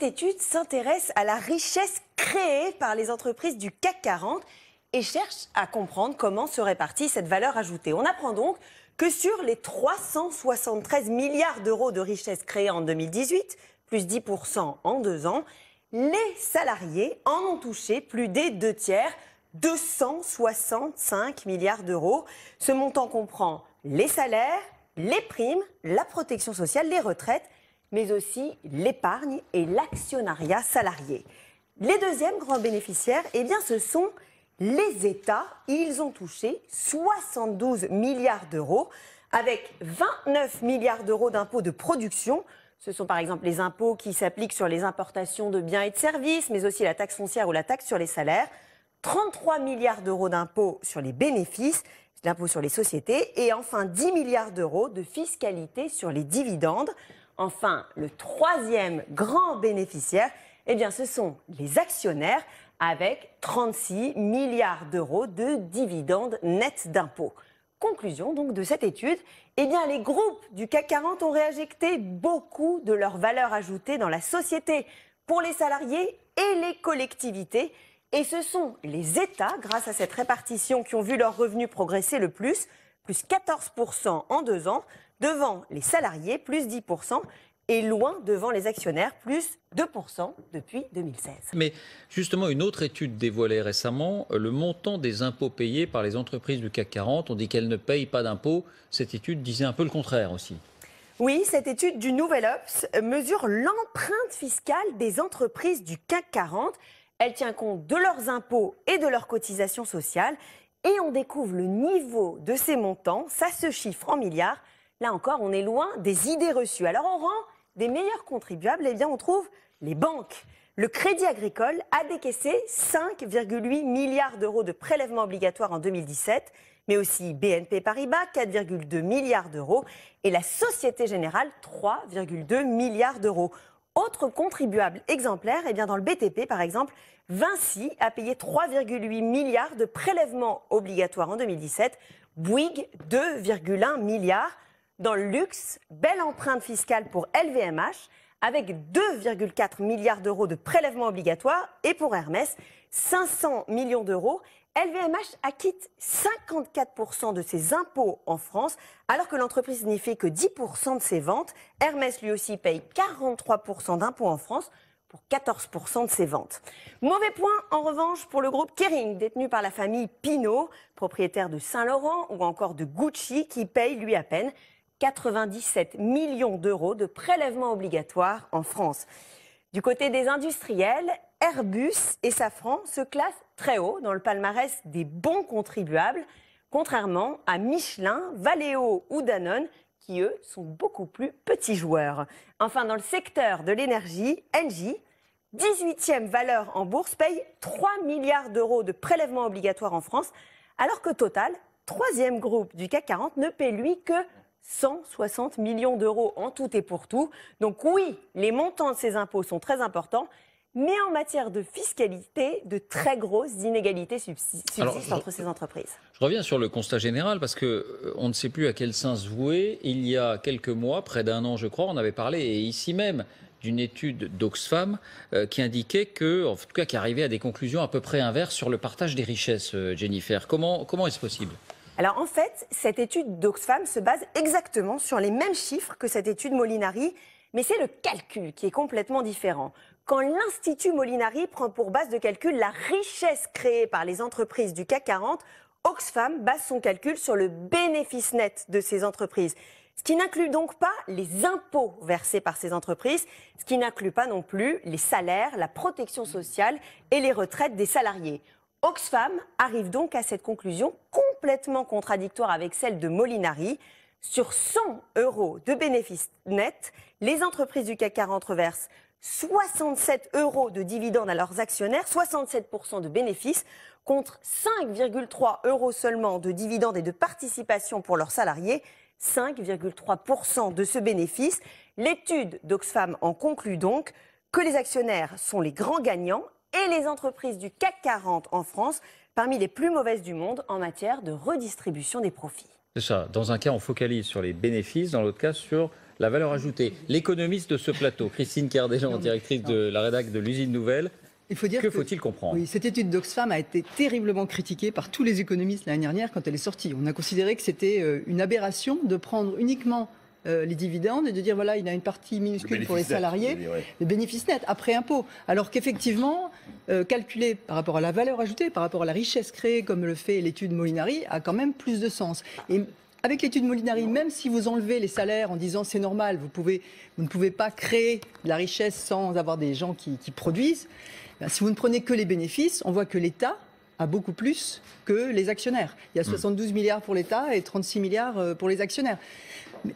cette étude s'intéresse à la richesse créée par les entreprises du CAC 40 et cherche à comprendre comment se répartit cette valeur ajoutée. On apprend donc que sur les 373 milliards d'euros de richesse créée en 2018, plus 10% en 2 ans, les salariés en ont touché plus des 2 tiers, 265 milliards d'euros. Ce montant comprend les salaires, les primes, la protection sociale, les retraites, mais aussi l'épargne et l'actionnariat salarié. Les deuxièmes grands bénéficiaires, eh bien, ce sont les États. Ils ont touché 72 milliards d'euros, avec 29 milliards d'euros d'impôts de production. Ce sont par exemple les impôts qui s'appliquent sur les importations de biens et de services, mais aussi la taxe foncière ou la taxe sur les salaires. 33 milliards d'euros d'impôts sur les bénéfices, l'impôt sur les sociétés, et enfin 10 milliards d'euros de fiscalité sur les dividendes. Enfin, le troisième grand bénéficiaire, eh bien, ce sont les actionnaires avec 36 milliards d'euros de dividendes nets d'impôts. Conclusion donc de cette étude, eh bien, les groupes du CAC 40 ont réinjecté beaucoup de leur valeur ajoutée dans la société pour les salariés et les collectivités. Et ce sont les États, grâce à cette répartition, qui ont vu leurs revenus progresser le plus 14% en 2 ans, devant les salariés, plus 10%, et loin devant les actionnaires, plus 2% depuis 2016. Mais justement, une autre étude dévoilait récemment le montant des impôts payés par les entreprises du CAC 40. On dit qu'elles ne payent pas d'impôts. Cette étude disait un peu le contraire aussi. Oui, cette étude du Nouvel Obs mesure l'empreinte fiscale des entreprises du CAC 40. Elle tient compte de leurs impôts et de leurs cotisations sociales. Et on découvre le niveau de ces montants. Ça se chiffre en milliards. Là encore, on est loin des idées reçues. Alors, en rang des meilleurs contribuables, eh bien, on trouve les banques. Le Crédit Agricole a décaissé 5,8 milliards d'euros de prélèvements obligatoires en 2017, mais aussi BNP Paribas, 4,2 milliards d'euros, et la Société Générale, 3,2 milliards d'euros. Autre contribuable exemplaire, eh bien, dans le BTP, par exemple, Vinci a payé 3,8 milliards de prélèvements obligatoires en 2017, Bouygues 2,1 milliards. Dans le luxe, belle empreinte fiscale pour LVMH, avec 2,4 milliards d'euros de prélèvements obligatoires, et pour Hermès, 500 millions d'euros. LVMH acquitte 54% de ses impôts en France, alors que l'entreprise n'y fait que 10% de ses ventes. Hermès, lui aussi, paye 43% d'impôts en France pour 14% de ses ventes. Mauvais point, en revanche, pour le groupe Kering, détenu par la famille Pinault, propriétaire de Saint-Laurent ou encore de Gucci, qui paye, lui, à peine 97 millions d'euros de prélèvements obligatoires en France. Du côté des industriels, Airbus et Safran se classent très haut dans le palmarès des bons contribuables, contrairement à Michelin, Valeo ou Danone, qui, eux, sont beaucoup plus petits joueurs. Enfin, dans le secteur de l'énergie, Engie, 18e valeur en bourse, paye 3 milliards d'euros de prélèvements obligatoires en France, alors que Total, 3e groupe du CAC 40, ne paie, lui, que 160 millions d'euros en tout et pour tout. Donc oui, les montants de ces impôts sont très importants, mais en matière de fiscalité, de très grosses inégalités subsistent entre ces entreprises. Je reviens sur le constat général parce qu'on ne sait plus à quel sens vouer. Il y a quelques mois, près d'1 an je crois, on avait parlé, et ici même, d'une étude d'Oxfam qui indiquait que, en tout cas, qui arrivait à des conclusions à peu près inverses sur le partage des richesses, Jennifer. Comment est-ce possible ? Alors en fait, cette étude d'Oxfam se base exactement sur les mêmes chiffres que cette étude Molinari, mais c'est le calcul qui est complètement différent. Quand l'Institut Molinari prend pour base de calcul la richesse créée par les entreprises du CAC 40, Oxfam base son calcul sur le bénéfice net de ces entreprises, ce qui n'inclut donc pas les impôts versés par ces entreprises, ce qui n'inclut pas non plus les salaires, la protection sociale et les retraites des salariés. Oxfam arrive donc à cette conclusion complètement contradictoire avec celle de Molinari. Sur 100 euros de bénéfices nets, les entreprises du CAC 40 reversent 67 euros de dividendes à leurs actionnaires, 67% de bénéfices, contre 5,3 euros seulement de dividendes et de participation pour leurs salariés, 5,3% de ce bénéfice. L'étude d'Oxfam en conclut donc que les actionnaires sont les grands gagnants et les entreprises du CAC 40 en France parmi les plus mauvaises du monde en matière de redistribution des profits. C'est ça. Dans un cas, on focalise sur les bénéfices, dans l'autre cas, sur la valeur ajoutée. L'économiste de ce plateau, Christine Kerdelan, directrice de la rédac de l'Usine Nouvelle. Il faut dire que faut-il comprendre? Oui, cette étude d'Oxfam a été terriblement critiquée par tous les économistes l'année dernière quand elle est sortie. On a considéré que c'était une aberration de prendre uniquement les dividendes et de dire voilà, il y a une partie minuscule pour les salariés, le bénéfice net après impôt. Alors qu'effectivement, calculé par rapport à la valeur ajoutée, par rapport à la richesse créée, comme le fait l'étude Molinari, a quand même plus de sens. Et avec l'étude Molinari, même si vous enlevez les salaires en disant c'est normal, vous ne pouvez pas créer de la richesse sans avoir des gens qui produisent, ben, si vous ne prenez que les bénéfices, on voit que l'État a beaucoup plus que les actionnaires. Il y a 72 milliards pour l'État et 36 milliards pour les actionnaires.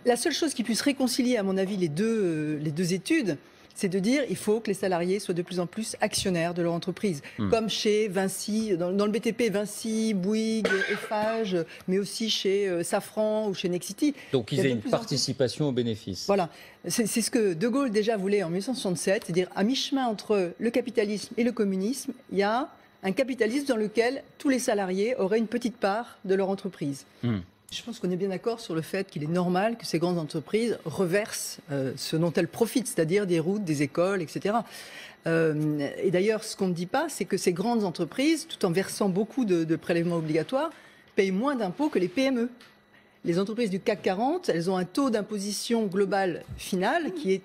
La seule chose qui puisse réconcilier, à mon avis, les deux études, c'est de dire qu'il faut que les salariés soient de plus en plus actionnaires de leur entreprise. Comme chez Vinci, dans le BTP, Vinci, Bouygues, Eiffage, mais aussi chez Safran ou chez Nexity. Donc ils aient une participation aux bénéfices. Voilà. C'est ce que De Gaulle déjà voulait en 1967, c'est-à-dire à mi-chemin entre le capitalisme et le communisme, il y a un capitalisme dans lequel tous les salariés auraient une petite part de leur entreprise. Je pense qu'on est bien d'accord sur le fait qu'il est normal que ces grandes entreprises reversent ce dont elles profitent, c'est-à-dire des routes, des écoles, etc. Et d'ailleurs, ce qu'on ne dit pas, c'est que ces grandes entreprises, tout en versant beaucoup de prélèvements obligatoires, payent moins d'impôts que les PME. Les entreprises du CAC 40, elles ont un taux d'imposition global final qui est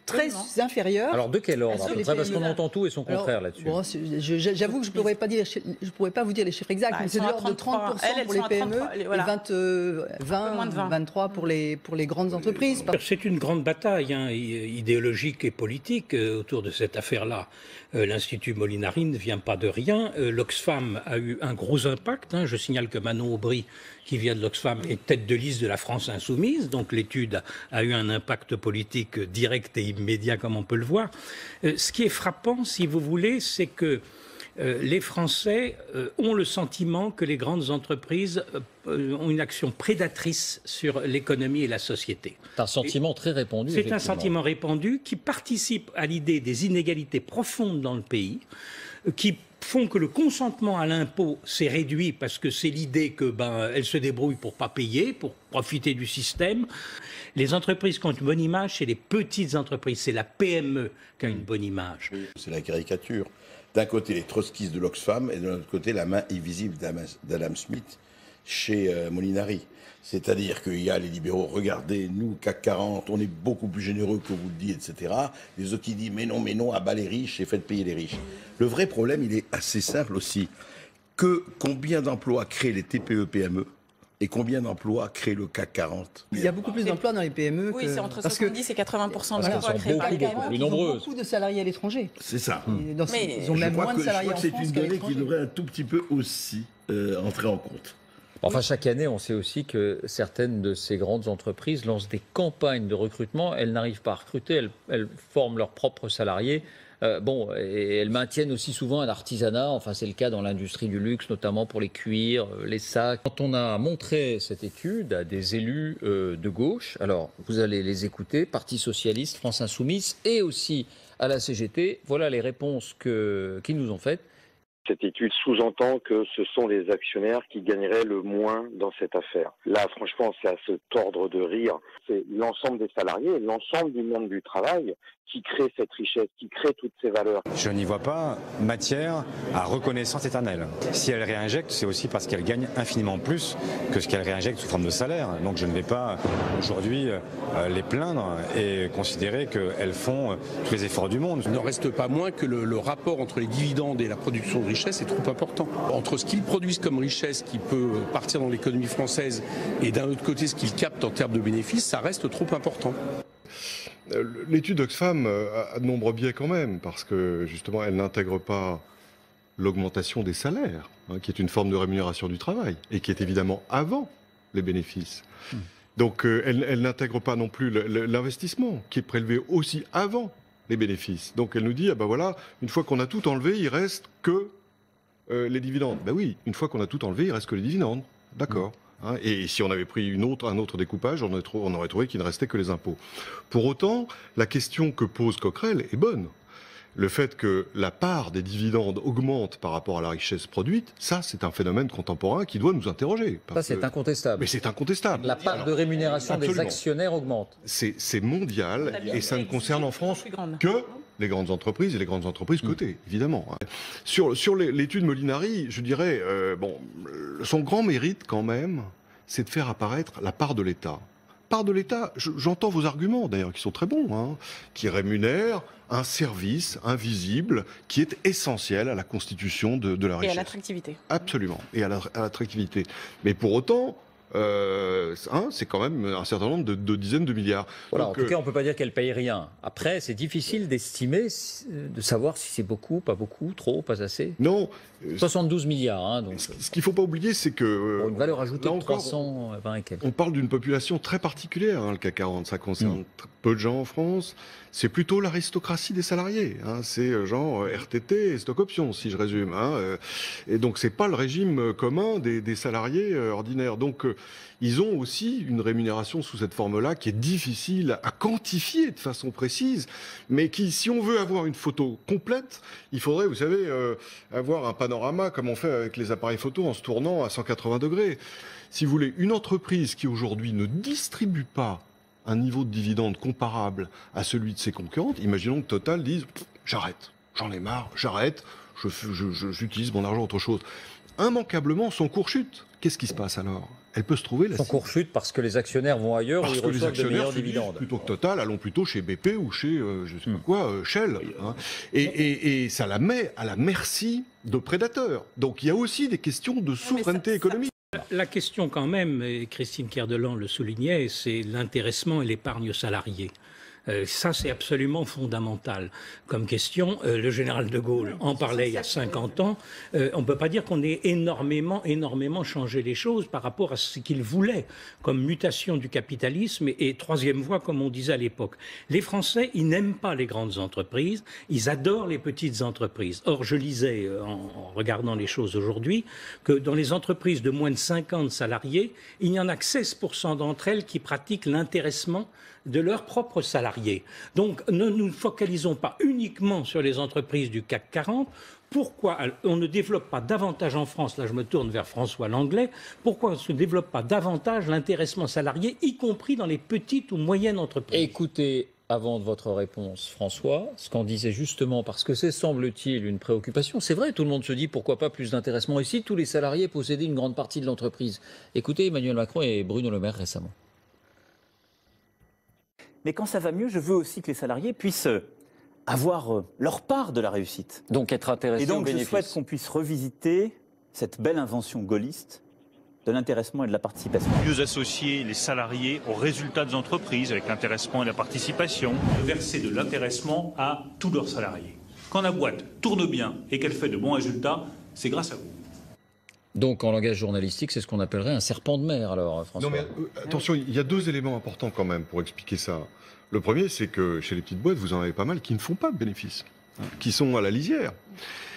très inférieur. Alors de quel ordre à peu près, parce qu'on entend tout et son contraire là-dessus. Bon, j'avoue que je ne pourrais pas vous dire les chiffres exacts, mais c'est de l'ordre de 30% pour les PME et 23% pour les grandes entreprises. C'est une grande bataille idéologique et politique autour de cette affaire-là. L'Institut Molinari ne vient pas de rien. L'Oxfam a eu un gros impact. Je signale que Manon Aubry, qui vient de l'Oxfam, est tête de liste de la France insoumise. Donc l'étude a eu un impact politique direct et immédiat, comme on peut le voir. Ce qui est frappant, si vous voulez, c'est que les Français ont le sentiment que les grandes entreprises ont une action prédatrice sur l'économie et la société. C'est un sentiment très répandu. C'est un sentiment répandu qui participe à l'idée des inégalités profondes dans le pays, qui font que le consentement à l'impôt s'est réduit parce que c'est l'idée que elles se débrouillent pour pas payer, pour profiter du système. Les entreprises qui ont une bonne image, c'est les petites entreprises, c'est la PME qui a une bonne image. C'est la caricature. D'un côté, les trotskistes de l'Oxfam et de l'autre côté, la main invisible d'Adam Smith chez Molinari. C'est-à-dire qu'il y a les libéraux, regardez, nous, CAC 40, on est beaucoup plus généreux que vous le dites, etc. Les autres qui disent, mais non, abat les riches et faites payer les riches. Le vrai problème, il est assez simple aussi. Combien d'emplois créent les TPE-PME et combien d'emplois crée le CAC 40? Il y a beaucoup plus d'emplois dans les PME. Oui, c'est entre 70 et 80% d'emplois créés par les PME. Ils ont beaucoup de salariés à l'étranger. C'est ça. Mais ils ont même moins de salariés en France. Je crois que c'est une donnée qui devrait un tout petit peu aussi entrer en compte. Enfin, chaque année, on sait aussi que certaines de ces grandes entreprises lancent des campagnes de recrutement. Elles n'arrivent pas à recruter, elles forment leurs propres salariés. Et elles maintiennent aussi souvent un artisanat. Enfin, c'est le cas dans l'industrie du luxe, notamment pour les cuirs, les sacs. Quand on a montré cette étude à des élus de gauche, alors vous allez les écouter, Parti socialiste, France insoumise et aussi à la CGT, voilà les réponses qu'ils nous ont faites. Cette étude sous-entend que ce sont les actionnaires qui gagneraient le moins dans cette affaire. Là, franchement, c'est à se tordre de rire. C'est l'ensemble des salariés, l'ensemble du monde du travail qui crée cette richesse, qui crée toutes ces valeurs. Je n'y vois pas matière à reconnaissance éternelle. Si elle réinjecte, c'est aussi parce qu'elle gagne infiniment plus que ce qu'elle réinjecte sous forme de salaire. Donc je ne vais pas aujourd'hui les plaindre et considérer qu'elles font tous les efforts du monde. Il n'en reste pas moins que le rapport entre les dividendes et la production de richesse est trop important. Entre ce qu'ils produisent comme richesse qui peut partir dans l'économie française et d'un autre côté ce qu'ils captent en termes de bénéfices, ça reste trop important. L'étude d'Oxfam a de nombreux biais quand même, parce que justement elle n'intègre pas l'augmentation des salaires, qui est une forme de rémunération du travail, et qui est évidemment avant les bénéfices. Donc elle n'intègre pas non plus l'investissement, qui est prélevé aussi avant les bénéfices. Donc elle nous dit, voilà, une fois qu'on a tout enlevé, il reste que les dividendes. Ben oui, une fois qu'on a tout enlevé, il reste que les dividendes. D'accord. Et si on avait pris un autre découpage, on aurait trouvé qu'il ne restait que les impôts. Pour autant, la question que pose Coquerel est bonne. le fait que la part des dividendes augmente par rapport à la richesse produite, ça, c'est un phénomène contemporain qui doit nous interroger. Ça, c'est incontestable. Mais c'est incontestable. La part de rémunération des actionnaires augmente. C'est mondial et ça ne concerne en France que les grandes entreprises et les grandes entreprises cotées, évidemment. Sur l'étude Molinari, je dirais, son grand mérite quand même, c'est de faire apparaître la part de l'État. Part de l'État, j'entends vos arguments d'ailleurs qui sont très bons, qui rémunèrent un service invisible qui est essentiel à la constitution de la richesse. Et à l'attractivité. Absolument, et à l'attractivité. Mais pour autant, c'est quand même un certain nombre de dizaines de milliards. Voilà, donc, en tout cas, on ne peut pas dire qu'elle paye rien. Après, c'est difficile d'estimer, de savoir si c'est beaucoup, pas beaucoup, trop, pas assez. Non. 72 milliards. Donc, ce qu'il ne faut pas oublier, c'est que... une valeur ajoutée de 320 et quelques. On parle d'une population très particulière, le CAC 40. Ça concerne peu de gens en France. C'est plutôt l'aristocratie des salariés. C'est genre RTT et stock options, si je résume. Et donc, c'est pas le régime commun des salariés ordinaires. Donc, ils ont aussi une rémunération sous cette forme-là qui est difficile à quantifier de façon précise, mais qui, si on veut avoir une photo complète, il faudrait, vous savez, avoir un panorama comme on fait avec les appareils photo en se tournant à 180 degrés. Si vous voulez, une entreprise qui aujourd'hui ne distribue pas un niveau de dividende comparable à celui de ses concurrentes, imaginons que Total dise « j'arrête, j'en ai marre, j'arrête, j'utilise mon argent autre chose ». Immanquablement, son cours chute. Qu'est-ce qui se passe alors? Elle peut se trouver... Son cours chute parce que les actionnaires vont ailleurs où ils reçoivent de meilleurs dividendes. Plutôt que Total, allons plutôt chez BP ou chez, je ne sais pas quoi, Shell. Et ça la met à la merci de prédateurs. Donc il y a aussi des questions de souveraineté économique. La question quand même, et Christine Kerdelan le soulignait, c'est l'intéressement et l'épargne salariée. Ça, c'est absolument fondamental comme question. Le général de Gaulle en parlait il y a 50 ans. On ne peut pas dire qu'on ait énormément changé les choses par rapport à ce qu'il voulait comme mutation du capitalisme et troisième voie, comme on disait à l'époque. Les Français, ils n'aiment pas les grandes entreprises, ils adorent les petites entreprises. Or, je lisais, en regardant les choses aujourd'hui, que dans les entreprises de moins de 50 salariés, il n'y en a que 16% d'entre elles qui pratiquent l'intéressement de leurs propres salariés. Donc ne nous focalisons pas uniquement sur les entreprises du CAC 40. Pourquoi on ne développe pas davantage en France, là je me tourne vers François Langlais, pourquoi on ne se développe pas davantage l'intéressement salarié, y compris dans les petites ou moyennes entreprises? Écoutez, avant de votre réponse, François, ce qu'on disait justement, parce que c'est, semble-t-il, une préoccupation. C'est vrai, tout le monde se dit pourquoi pas plus d'intéressement ici, tous les salariés possédaient une grande partie de l'entreprise. Écoutez Emmanuel Macron et Bruno Le Maire récemment. Mais quand ça va mieux, je veux aussi que les salariés puissent avoir leur part de la réussite. Donc être intéressés. Et donc je souhaite qu'on puisse revisiter cette belle invention gaulliste de l'intéressement et de la participation. Mieux associer les salariés aux résultats des entreprises avec l'intéressement et la participation. Verser de l'intéressement à tous leurs salariés. Quand la boîte tourne bien et qu'elle fait de bons résultats, c'est grâce à vous. Donc, en langage journalistique, c'est ce qu'on appellerait un serpent de mer, alors, François. Non, mais attention, il y a deux éléments importants quand même pour expliquer ça. Le premier, c'est que chez les petites boîtes, vous en avez pas mal qui ne font pas de bénéfices, qui sont à la lisière.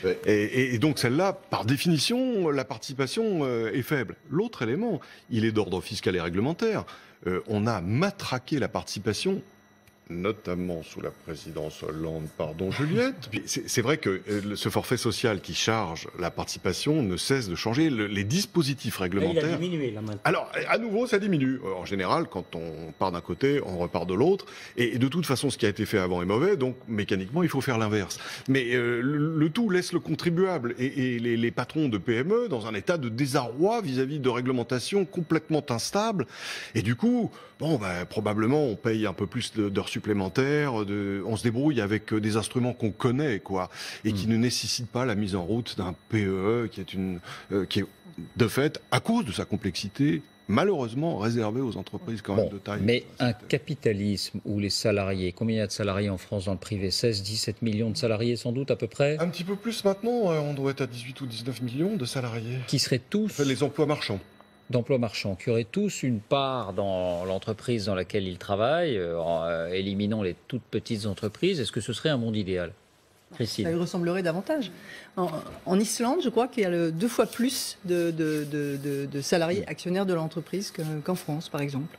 Ouais. Et donc, celle-là, par définition, la participation est faible. L'autre élément, il est d'ordre fiscal et réglementaire. On a matraqué la participation, notamment sous la présidence Hollande, pardon Juliette. C'est vrai que ce forfait social qui charge la participation ne cesse de changer. Les dispositifs réglementaires... Il a diminué là maintenant. Alors, à nouveau, ça diminue. En général, quand on part d'un côté, on repart de l'autre. Et de toute façon, ce qui a été fait avant est mauvais, donc mécaniquement, il faut faire l'inverse. Mais le tout laisse le contribuable et les patrons de PME dans un état de désarroi vis-à-vis de réglementations complètement instables. Et du coup, probablement, on paye un peu plus d'heures supplémentaires, on se débrouille avec des instruments qu'on connaît, quoi, et qui ne nécessitent pas la mise en route d'un PEE qui est de fait, à cause de sa complexité, malheureusement réservé aux entreprises quand même de taille. Mais un capitalisme où les salariés, combien il y a de salariés en France dans le privé? 16, 17 millions de salariés sans doute à peu près? Un petit peu plus maintenant, on doit être à 18 ou 19 millions de salariés. Qui seraient tous... les emplois marchands. D'emplois marchands, qui auraient tous une part dans l'entreprise dans laquelle ils travaillent, en éliminant les toutes petites entreprises. Est-ce que ce serait un monde idéal? Christine. Ça y ressemblerait davantage. En Islande, je crois qu'il y a 2 fois plus de salariés actionnaires de l'entreprise qu'en France, par exemple.